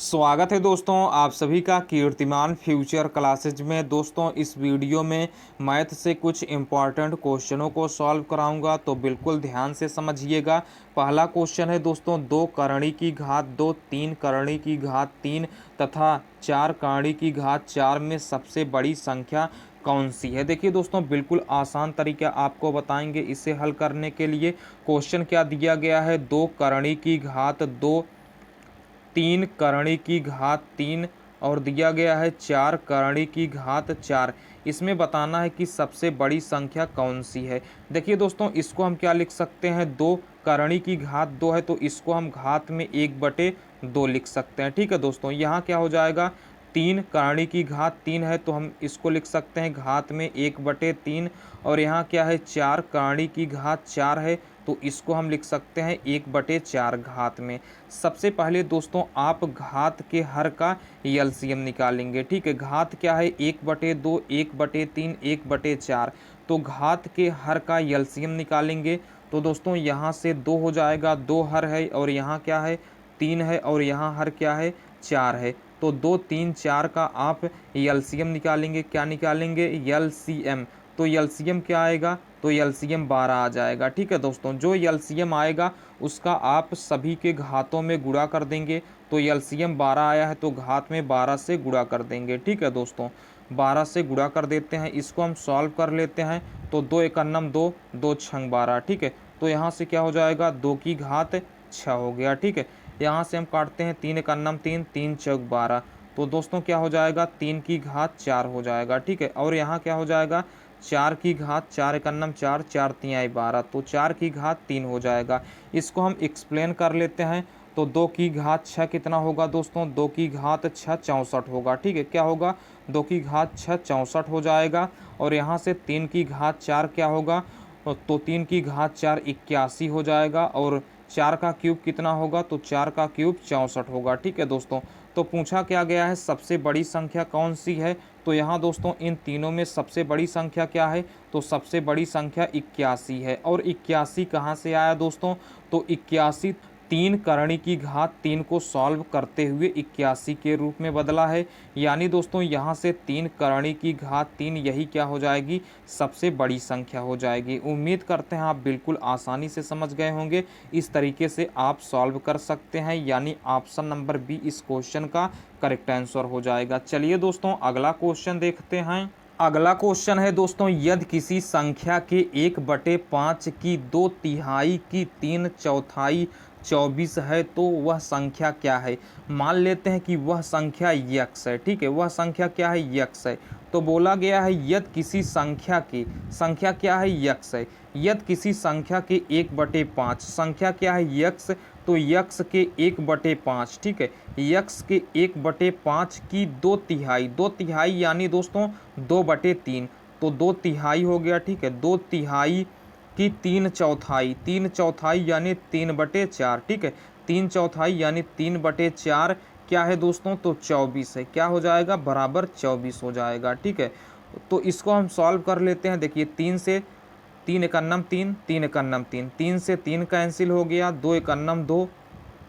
स्वागत है दोस्तों आप सभी का कीर्तिमान फ्यूचर क्लासेज में। दोस्तों इस वीडियो में मैथ से कुछ इम्पॉर्टेंट क्वेश्चनों को सॉल्व कराऊंगा, तो बिल्कुल ध्यान से समझिएगा। पहला क्वेश्चन है दोस्तों, 2 करणी की घात 2, 3 करणी की घात 3 तथा 4 करणी की घात 4 में सबसे बड़ी संख्या कौन सी है। देखिए दोस्तों, बिल्कुल आसान तरीका आपको बताएंगे इसे हल करने के लिए। क्वेश्चन क्या दिया गया है, 2 करणी की घात 2, 3 करणी की घात 3 और दिया गया है 4 करणी की घात 4। इसमें बताना है कि सबसे बड़ी संख्या कौन सी है। देखिए दोस्तों, इसको हम क्या लिख सकते हैं, 2 करणी की घात 2 है तो इसको हम घात में 1/2 लिख सकते हैं। ठीक है दोस्तों, यहाँ क्या हो जाएगा, 3 करणी की घात 3 है तो हम इसको लिख सकते हैं घात में 1/3। और यहाँ क्या है, 4 करणी की घात 4 है तो इसको हम लिख सकते हैं 1/4 घात में। सबसे पहले दोस्तों आप घात के हर का एलसीएम निकालेंगे। ठीक है, घात क्या है, 1/2, 1/3, 1/4। तो घात के हर का एलसीएम निकालेंगे तो दोस्तों यहाँ से 2 हो जाएगा, 2 हर है और यहाँ क्या है, 3 है और यहाँ हर क्या है, 4 है। तो 2, 3, 4 का आप एलसीएम निकालेंगे। क्या निकालेंगे, एलसीएम। तो एलसीएम क्या आएगा, तो एलसीएम 12 आ जाएगा। ठीक है दोस्तों, जो एलसीएम आएगा उसका आप सभी के घातों में गुणा कर देंगे। तो एलसीएम 12 आया है तो घात में 12 से गुणा कर देंगे। ठीक है दोस्तों, 12 से गुणा कर देते हैं। इसको हम सॉल्व कर लेते हैं तो 2 एकन्नम 2, 2 छंग 12। ठीक है, तो यहाँ से क्या हो जाएगा, 2 की घात 6 हो गया। ठीक है, यहाँ से हम काटते हैं 3 एकन्नम 3, 3 चौक 12। तो दोस्तों क्या हो जाएगा, 3 की घात 4 हो जाएगा। ठीक है, और यहाँ क्या हो जाएगा, 4 की घात 4 एकन्नम 4, 4 तिहाई 12, तो 4 की घात 3 हो जाएगा। इसको हम एक्सप्लेन कर लेते हैं। तो 2 की घात 6 कितना होगा दोस्तों, 2 की घात 6 64 होगा। ठीक है, क्या होगा, 2 की घात 6 64 हो जाएगा। और यहाँ से 3 की घात 4 क्या होगा, तो 3 की घात 4 81 हो जाएगा। और 4 का क्यूब कितना होगा, तो 4 का क्यूब 64 होगा। ठीक है दोस्तों, तो पूछा क्या गया है, सबसे बड़ी संख्या कौन सी है। तो यहाँ दोस्तों इन तीनों में सबसे बड़ी संख्या क्या है, तो सबसे बड़ी संख्या 81 है। और 81 कहाँ से आया दोस्तों, तो 81 3 करणी की घात 3 को सॉल्व करते हुए 81 के रूप में बदला है। यानी दोस्तों यहाँ से 3 करणी की घात 3 यही क्या हो जाएगी, सबसे बड़ी संख्या हो जाएगी। उम्मीद करते हैं आप बिल्कुल आसानी से समझ गए होंगे। इस तरीके से आप सॉल्व कर सकते हैं, यानी ऑप्शन नंबर बी इस क्वेश्चन का करेक्ट आंसर हो जाएगा। चलिए दोस्तों अगला क्वेश्चन देखते हैं। अगला क्वेश्चन है दोस्तों, यदि किसी संख्या के 1/5 की 2/3 की 3/4 24 है तो वह संख्या क्या है। मान लेते हैं कि वह संख्या यक्स है। ठीक है, वह संख्या क्या है, यक्स है। तो बोला गया है यदि किसी संख्या की, संख्या क्या है, यक्स है। यदि किसी संख्या के 1/5, संख्या क्या है, यक्स, तो यक्स के 1/5। ठीक है, यक्स के 1/5 की 2/3, 2/3 यानी दोस्तों 2/3, तो 2/3 हो गया। ठीक है, 2/3 की 3/4, 3/4 यानी 3/4। ठीक है, 3/4 यानी 3/4 क्या है दोस्तों, तो 24 है। क्या हो जाएगा, बराबर 24 हो जाएगा। ठीक है, तो इसको हम सॉल्व कर लेते हैं। देखिए 3 से 3 एकन्नम 3, 3 एकन्नम 3, 3 से 3 कैंसिल हो गया, 2 एकन्नम 2,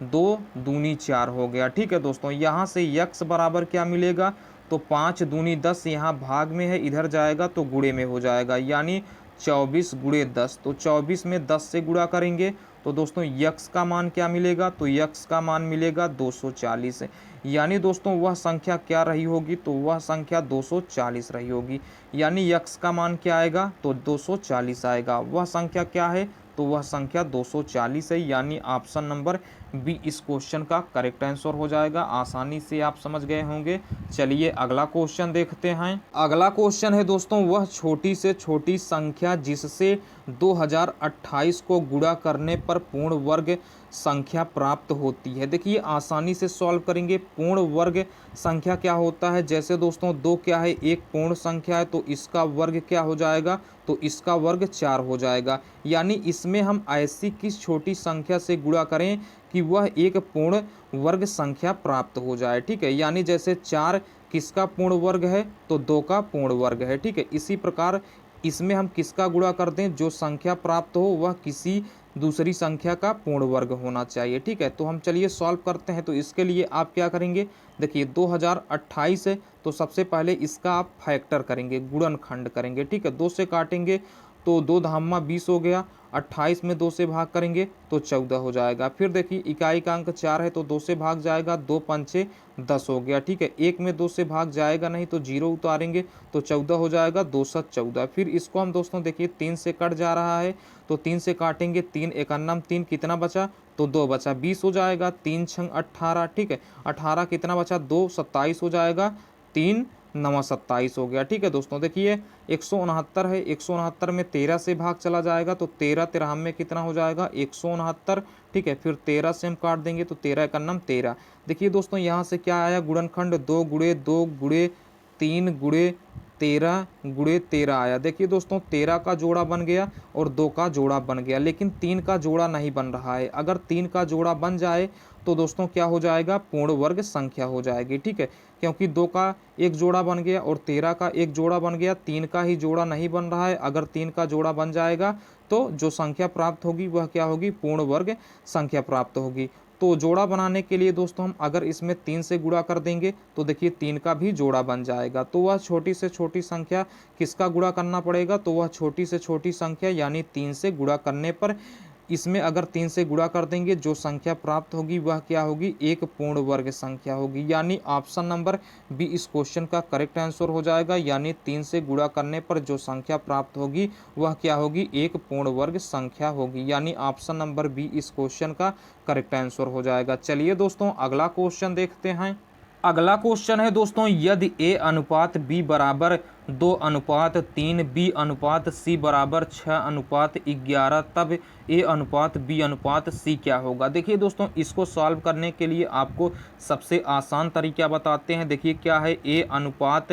2 दूनी 4 हो गया। ठीक है दोस्तों, यहाँ से यक्स बराबर क्या मिलेगा, तो 5 दूनी 10, यहाँ भाग में है, इधर जाएगा तो गुणे में हो जाएगा, यानी 24 गुणे 10। तो 24 में 10 से गुणा करेंगे तो दोस्तों यक्स का मान क्या मिलेगा, तो यक्स का मान मिलेगा 240। यानी दोस्तों वह संख्या क्या रही होगी, तो वह संख्या 240 रही होगी। यानी यक्स का मान क्या आएगा, तो 240 आएगा। वह संख्या क्या है, तो वह संख्या 240 है। यानी ऑप्शन नंबर बी इस क्वेश्चन का करेक्ट आंसर हो जाएगा। आसानी से आप समझ गए होंगे। चलिए अगला क्वेश्चन देखते हैं। अगला क्वेश्चन है दोस्तों, वह छोटी से छोटी संख्या जिससे 2028 को गुणा करने पर पूर्ण वर्ग संख्या प्राप्त होती है। देखिए आसानी से सॉल्व करेंगे। पूर्ण वर्ग संख्या क्या होता है, जैसे दोस्तों 2 क्या है, एक पूर्ण संख्या है तो इसका वर्ग क्या हो जाएगा, तो इसका वर्ग 4 हो जाएगा। यानी इसमें हम ऐसी किस छोटी संख्या से गुणा करें कि वह एक पूर्ण वर्ग संख्या प्राप्त हो जाए। ठीक है, यानी जैसे 4 किसका पूर्ण वर्ग है, तो 2 का पूर्ण वर्ग है। ठीक है, इसी प्रकार इसमें हम किसका गुणा कर दें, जो संख्या प्राप्त हो वह किसी दूसरी संख्या का पूर्ण वर्ग होना चाहिए। ठीक है, तो हम चलिए सॉल्व करते हैं। तो इसके लिए आप क्या करेंगे, देखिए 2028 है तो सबसे पहले इसका आप फैक्टर करेंगे, गुणनखंड करेंगे। ठीक है, 2 से काटेंगे तो 2 धामा 20 हो गया, 28 में 2 से भाग करेंगे तो 14 हो जाएगा। फिर देखिए इकाई का अंक 4 है तो 2 से भाग जाएगा, 2 पंचे 10 हो गया। ठीक है, 1 में 2 से भाग जाएगा नहीं तो 0 उतारेंगे तो 14 हो जाएगा, 2 7 14। फिर इसको हम दोस्तों देखिए 3 से कट जा रहा है तो 3 से काटेंगे, 3 एकन्नम 3, कितना बचा तो 2 बचा, 20 हो जाएगा, 3 छंग 18। ठीक है, 18 कितना बचा 2 27 हो जाएगा, 3 9 27 हो गया। ठीक है दोस्तों, देखिए 169 है, 169 में 13 से भाग चला जाएगा तो 13 13 में कितना हो जाएगा 169। ठीक है, फिर 13 से हम काट देंगे तो 13 एकन्नम 13। देखिए दोस्तों यहाँ से क्या आया, गुणनखंड 2 गुणे 2 गुणे 3 गुणे 13 गुणे 13 आया। देखिए दोस्तों 13 का जोड़ा बन गया और 2 का जोड़ा बन गया, लेकिन 3 का जोड़ा नहीं बन रहा है। अगर 3 का जोड़ा बन जाए तो दोस्तों क्या हो जाएगा, पूर्ण वर्ग संख्या हो जाएगी। ठीक है, क्योंकि 2 का एक जोड़ा बन गया और 13 का एक जोड़ा बन गया, 3 का ही जोड़ा नहीं बन रहा है। अगर 3 का जोड़ा बन जाएगा तो जो संख्या प्राप्त होगी वह क्या होगी, पूर्ण वर्ग संख्या प्राप्त होगी। तो जोड़ा बनाने के लिए दोस्तों हम अगर इसमें 3 से गुणा कर देंगे तो देखिए 3 का भी जोड़ा बन जाएगा। तो वह छोटी से छोटी संख्या किसका गुणा करना पड़ेगा, तो वह छोटी से छोटी संख्या यानी 3 से गुणा करने पर, इसमें अगर 3 से गुणा कर देंगे जो संख्या प्राप्त होगी वह क्या होगी, एक पूर्ण वर्ग संख्या होगी। यानी ऑप्शन नंबर बी इस क्वेश्चन का करेक्ट आंसर हो जाएगा। यानी 3 से गुणा करने पर जो संख्या प्राप्त होगी वह क्या होगी, एक पूर्ण वर्ग संख्या होगी। यानी ऑप्शन नंबर बी इस क्वेश्चन का करेक्ट आंसर हो जाएगा। चलिए दोस्तों अगला क्वेश्चन देखते हैं। अगला क्वेश्चन है दोस्तों, यदि ए अनुपात बी बराबर 2:3, बी अनुपात सी बराबर 6:11, तब ए अनुपात बी अनुपात सी क्या होगा। देखिए दोस्तों इसको सॉल्व करने के लिए आपको सबसे आसान तरीका बताते हैं। देखिए क्या है, ए अनुपात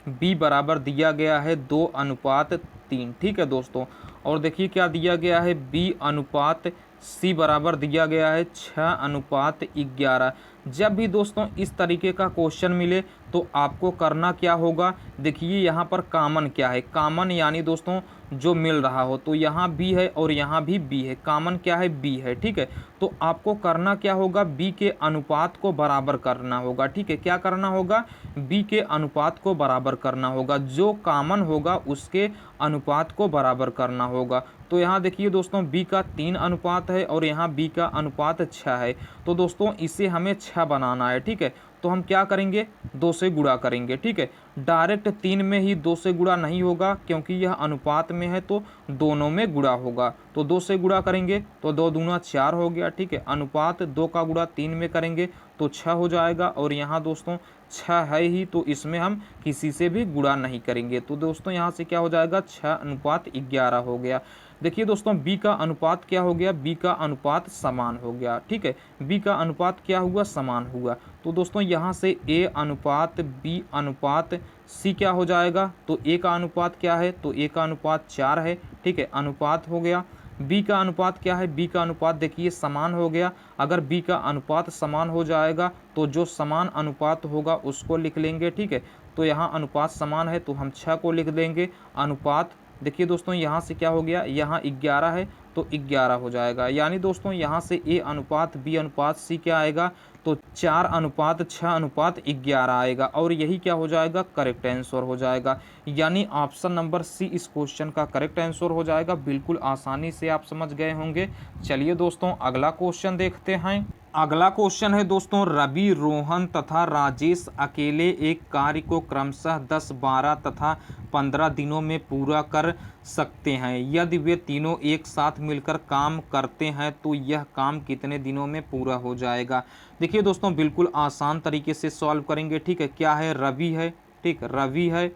बी बराबर दिया गया है 2:3। ठीक है दोस्तों, और देखिए क्या दिया गया है, बी अनुपात सी बराबर दिया गया है 6:11। जब भी दोस्तों इस तरीके का क्वेश्चन मिले तो आपको करना क्या होगा, देखिए यहाँ पर कॉमन क्या है, कॉमन यानी दोस्तों जो मिल रहा हो, तो यहाँ बी है और यहाँ भी बी है, कॉमन क्या है बी है। ठीक है, तो आपको करना क्या होगा, बी के अनुपात को बराबर करना होगा। ठीक है, क्या करना होगा, बी के अनुपात को बराबर करना होगा, जो कॉमन होगा उसके अनुपात को बराबर करना होगा। तो यहाँ देखिए दोस्तों b का 3 अनुपात है और यहाँ b का अनुपात 6 है। तो दोस्तों इसे हमें 6 बनाना है। ठीक है, तो हम क्या करेंगे, 2 से गुणा करेंगे। ठीक है, डायरेक्ट 3 में ही 2 से गुणा नहीं होगा क्योंकि यह अनुपात में है तो दोनों में गुणा होगा। तो 2 से गुणा करेंगे तो 2 दूना 4 हो गया। ठीक है, अनुपात 2 का गुणा 3 में करेंगे तो 6 हो जाएगा, और यहाँ दोस्तों 6 है ही तो इसमें हम किसी से भी गुणा नहीं करेंगे। तो दोस्तों यहाँ से क्या हो जाएगा, 6:11 हो गया। देखिए दोस्तों b का अनुपात क्या हो गया, b का अनुपात समान हो गया। ठीक है, b का अनुपात क्या हुआ, समान हुआ। तो दोस्तों यहाँ से a अनुपात b अनुपात c क्या हो जाएगा, तो a का अनुपात क्या है, तो a का अनुपात 4 है। ठीक है, अनुपात हो गया। b का अनुपात क्या है, b का अनुपात देखिए समान हो गया। अगर b का अनुपात समान हो जाएगा तो जो समान अनुपात होगा उसको लिख लेंगे। ठीक है, तो यहाँ अनुपात समान है तो हम 6 को लिख देंगे। अनुपात देखिए दोस्तों यहाँ से क्या हो गया, यहाँ 11 है तो 11 हो जाएगा। यानी दोस्तों यहाँ से a अनुपात b अनुपात c क्या आएगा, तो 4:6:11 आएगा, और यही क्या हो जाएगा, करेक्ट आंसर हो जाएगा। यानी ऑप्शन नंबर सी इस क्वेश्चन का करेक्ट आंसर हो जाएगा। बिल्कुल आसानी से आप समझ गए होंगे। चलिए दोस्तों अगला क्वेश्चन देखते हैं। अगला क्वेश्चन है दोस्तों, रवि, रोहन तथा राजेश अकेले एक कार्य को क्रमशः 10, 12 तथा 15 दिनों में पूरा कर सकते हैं। यदि वे तीनों एक साथ मिलकर काम करते हैं तो यह काम कितने दिनों में पूरा हो जाएगा। देखिए दोस्तों बिल्कुल आसान तरीके से सॉल्व करेंगे। ठीक है, क्या है, रवि है, ठीक, रवि है,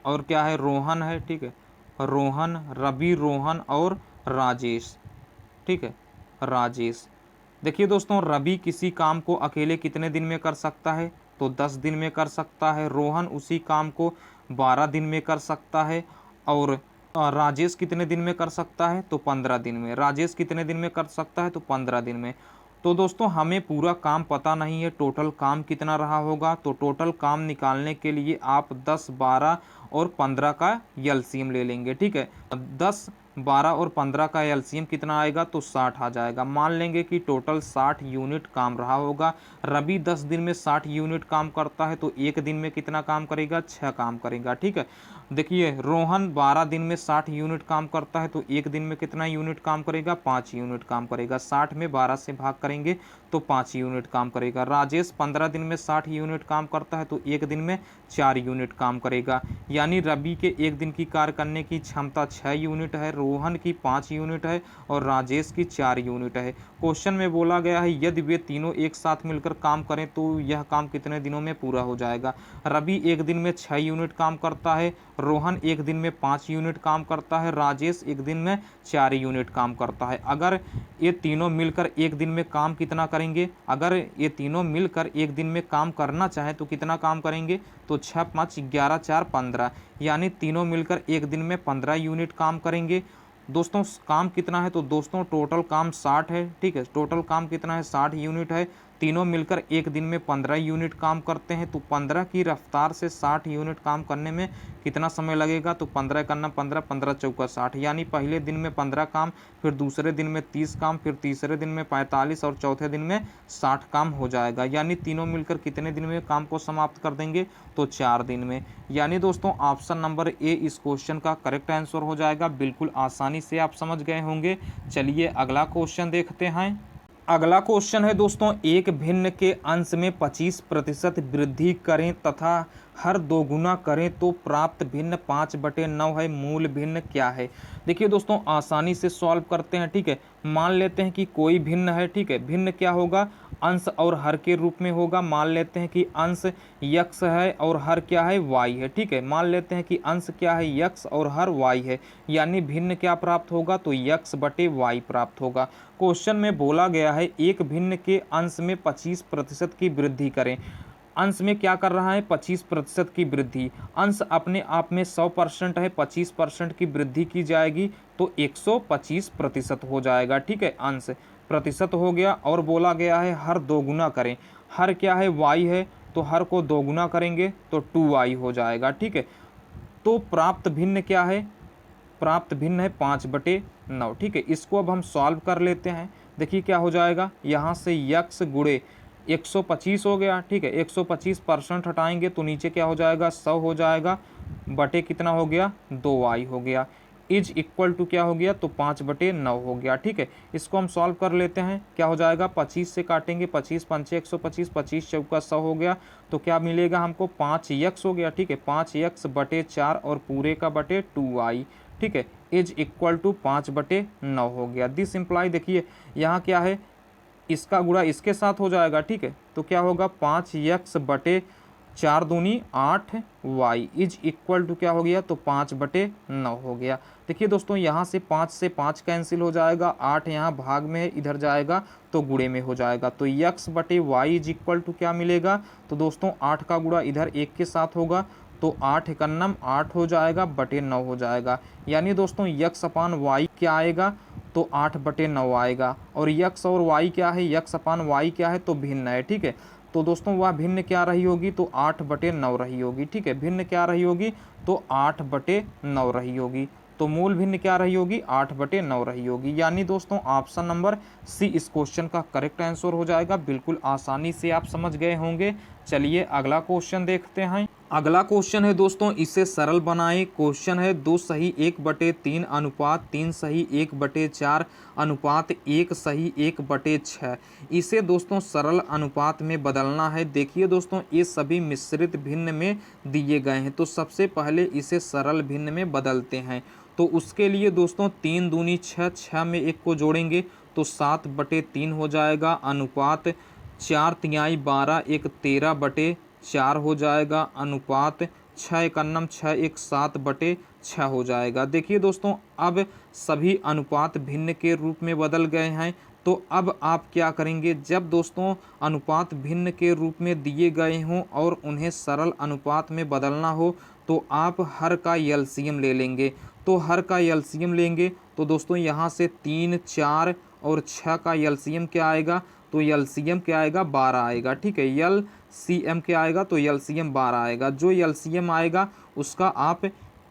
और क्या है, रोहन है। ठीक है, रोहन, रवि, रोहन और राजेश। ठीक है, राजेश। देखिए दोस्तों रवि किसी काम को अकेले कितने दिन में कर सकता है, तो 10 दिन में कर सकता है। रोहन उसी काम को 12 दिन में कर सकता है। और राजेश कितने दिन में कर सकता है, तो 15 दिन में। राजेश कितने दिन में कर सकता है, तो 15 दिन में। तो दोस्तों हमें पूरा काम पता नहीं है टोटल काम कितना रहा होगा, तो टोटल काम निकालने के लिए आप 10, 12 और 15 का एलसीएम ले लेंगे। ठीक है, 10 12 और 15 का एलसीएम कितना आएगा, तो 60 आ जाएगा। मान लेंगे कि टोटल 60 यूनिट काम रहा होगा। रवि 10 दिन में 60 यूनिट काम करता है तो एक दिन में कितना काम करेगा, 6 काम करेगा। ठीक है, देखिए रोहन 12 दिन में 60 यूनिट काम करता है तो एक दिन में कितना यूनिट काम करेगा, 5 यूनिट काम करेगा। 60 में 12 से भाग करेंगे तो 5 यूनिट काम करेगा। राजेश 15 दिन में 60 यूनिट काम करता है तो एक दिन में 4 यूनिट काम करेगा। यानी रवि के एक दिन की कार्य करने की क्षमता 6 यूनिट है, रोहन की 5 यूनिट है और राजेश की 4 यूनिट है। क्वेश्चन में बोला गया है यदि वे तीनों एक साथ मिलकर काम करें तो यह काम कितने दिनों में पूरा हो जाएगा। रवि एक दिन में 6 यूनिट काम करता है, रोहन एक दिन में 5 यूनिट काम करता है, राजेश एक दिन में 4 यूनिट काम करता है। अगर ये तीनों मिलकर एक दिन में काम कितना करेंगे, अगर ये तीनों मिलकर एक दिन में काम करना चाहे तो कितना काम करेंगे, तो 6 5 11 4 15, यानी तीनों मिलकर एक दिन में 15 यूनिट काम करेंगे। दोस्तों काम कितना है, तो दोस्तों टोटल काम 60 है। ठीक है, टोटल काम कितना है, 60 यूनिट है। तीनों मिलकर एक दिन में 15 यूनिट काम करते हैं तो 15 की रफ्तार से 60 यूनिट काम करने में कितना समय लगेगा, तो 15 करना 15, 15 चौका 60, यानी पहले दिन में 15 काम, फिर दूसरे दिन में 30 काम, फिर तीसरे दिन में 45 और चौथे दिन में 60 काम हो जाएगा। यानी तीनों मिलकर कितने दिन में काम को समाप्त कर देंगे, तो 4 दिन में। यानी दोस्तों ऑप्शन नंबर ए इस क्वेश्चन का करेक्ट आंसर हो जाएगा। बिल्कुल आसानी से आप समझ गए होंगे। चलिए अगला क्वेश्चन देखते हैं। अगला क्वेश्चन है दोस्तों, एक भिन्न के अंश में 25% वृद्धि करें तथा हर दो गुना करें तो प्राप्त भिन्न 5/9 है, मूल भिन्न क्या है। देखिए दोस्तों आसानी से सॉल्व करते हैं। ठीक है, मान लेते हैं कि कोई भिन्न है। ठीक है, भिन्न क्या होगा, अंश और हर के रूप में होगा। मान लेते हैं कि अंश यक्स है और हर क्या है, वाई है। ठीक है, मान लेते हैं कि अंश क्या है, यक्स और हर वाई है, यानी भिन्न क्या प्राप्त होगा, तो x/y प्राप्त होगा। क्वेश्चन में बोला गया है एक भिन्न के अंश में 25% की वृद्धि करें। अंश में क्या कर रहा है, 25% की वृद्धि। अंश अपने आप में 100% है, 25% की वृद्धि की जाएगी तो 125% हो जाएगा। ठीक है, अंश प्रतिशत हो गया। और बोला गया है हर दो गुना करें। हर क्या है, y है, तो हर को दो गुना करेंगे तो 2y हो जाएगा। ठीक है, तो प्राप्त भिन्न क्या है, प्राप्त भिन्न है 5/9। ठीक है, इसको अब हम सॉल्व कर लेते हैं। देखिए क्या हो जाएगा, यहाँ से यक्स गुणे 125 हो गया। ठीक है, 125% हटाएंगे तो नीचे क्या हो जाएगा, 100 हो जाएगा, बटे कितना हो गया, 2y हो गया, इज इक्वल टू क्या हो गया, तो 5/9 हो गया। ठीक है, इसको हम सॉल्व कर लेते हैं। क्या हो जाएगा, 25 से काटेंगे, 25 पंचे 125, 25 चौका 100 हो गया, तो क्या मिलेगा हमको, 5x हो गया। ठीक है, 5x/4 और पूरे का बटे 2y। ठीक है, इज इक्वल टू 5/9 हो गया। दिस इम्प्लाई, देखिए यहाँ क्या है, इसका गुणा इसके साथ हो जाएगा। ठीक है, तो क्या होगा, 5x/4 दूनी 8y इज इक्वल टू क्या हो गया, तो 5/9 हो गया। देखिए दोस्तों यहाँ से 5 से 5 कैंसिल हो जाएगा, 8 यहाँ भाग में है, इधर जाएगा तो गुणे में हो जाएगा, तो x/y इज इक्वल टू क्या मिलेगा, तो दोस्तों 8 का गुणा इधर 1 के साथ होगा तो 8 एकन्नम 8 हो जाएगा, बटे 9 हो जाएगा। यानी दोस्तों x/y क्या आएगा, तो 8/9 आएगा। और x और y क्या है, x/y क्या है, तो भिन्न है। ठीक है, तो दोस्तों वह भिन्न क्या रही होगी, तो 8/9 रही होगी। ठीक है, भिन्न क्या रही होगी, तो 8/9 रही होगी। तो मूल भिन्न क्या रही होगी, 8/9 रही होगी। यानी दोस्तों ऑप्शन नंबर सी इस क्वेश्चन का करेक्ट आंसर हो जाएगा। बिल्कुल आसानी से आप समझ गए होंगे। चलिए अगला क्वेश्चन देखते हैं। अगला क्वेश्चन है दोस्तों, इसे सरल बनाएं। क्वेश्चन है 2 सही 1/3 अनुपात 3 सही 1/4 अनुपात 1 सही 1/6। इसे दोस्तों सरल अनुपात में बदलना है। देखिए दोस्तों ये सभी मिश्रित भिन्न में दिए गए हैं, तो सबसे पहले इसे सरल भिन्न में बदलते हैं। तो उसके लिए दोस्तों 3 दूनी 6, 6 में 1 को जोड़ेंगे तो 7/3 हो जाएगा, अनुपात 4 तिहाई 12 1 13/4 हो जाएगा, अनुपात 6 एकन्नम 6 1 7/6 हो जाएगा। देखिए दोस्तों अब सभी अनुपात भिन्न के रूप में बदल गए हैं। तो अब आप क्या करेंगे, जब दोस्तों अनुपात भिन्न के रूप में दिए गए हों और उन्हें सरल अनुपात में बदलना हो तो आप हर का एलसीएम ले लेंगे। तो हर का एलसीएम लेंगे तो दोस्तों यहाँ से 3 4 और 6 का एलसीएम क्या आएगा, तो एलसीएम क्या आएगा, 12 आएगा। ठीक है, एलसीएम क्या आएगा, तो एलसीएम 12 आएगा। जो एलसीएम आएगा उसका आप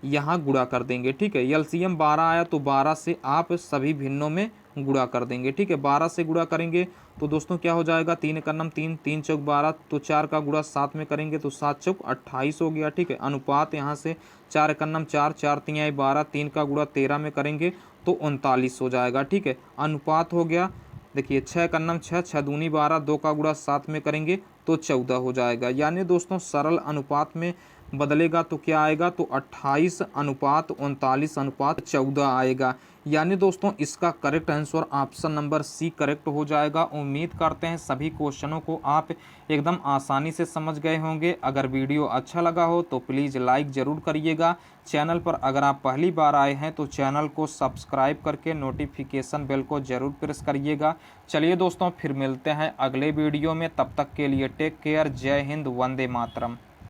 यहाँ गुणा कर देंगे। ठीक है, एलसीएम 12 आया तो 12 से आप सभी भिन्नों में गुणा कर देंगे। ठीक है, 12 से गुणा करेंगे तो दोस्तों क्या हो जाएगा, 3 का नम 3, 3 चौक 12, तो 4 का गुणा 7 में करेंगे तो 7 चौक 28 हो गया। ठीक है, अनुपात यहाँ से 4 का नम 4, 4 तिहाई 12, 3 का गुणा 13 में करेंगे तो 39 हो जाएगा। ठीक है, अनुपात हो गया, देखिए 6 का नम 6, 6 दूनी 12, 2 का गुणा 7 में करेंगे तो 14 हो जाएगा। यानी दोस्तों सरल अनुपात में बदलेगा तो क्या आएगा, तो 28 अनुपात 39 अनुपात 14 आएगा। यानी दोस्तों इसका correct answer option number C correct हो जाएगा। उम्मीद करते हैं सभी क्वेश्चनों को आप एकदम आसानी से समझ गए होंगे। अगर वीडियो अच्छा लगा हो तो प्लीज़ लाइक ज़रूर करिएगा। चैनल पर अगर आप पहली बार आए हैं तो चैनल को सब्सक्राइब करके नोटिफिकेशन बेल को ज़रूर प्रेस करिएगा। चलिए दोस्तों फिर मिलते हैं अगले वीडियो में, तब तक के लिए टेक केयर, जय हिंद, वंदे मातरम।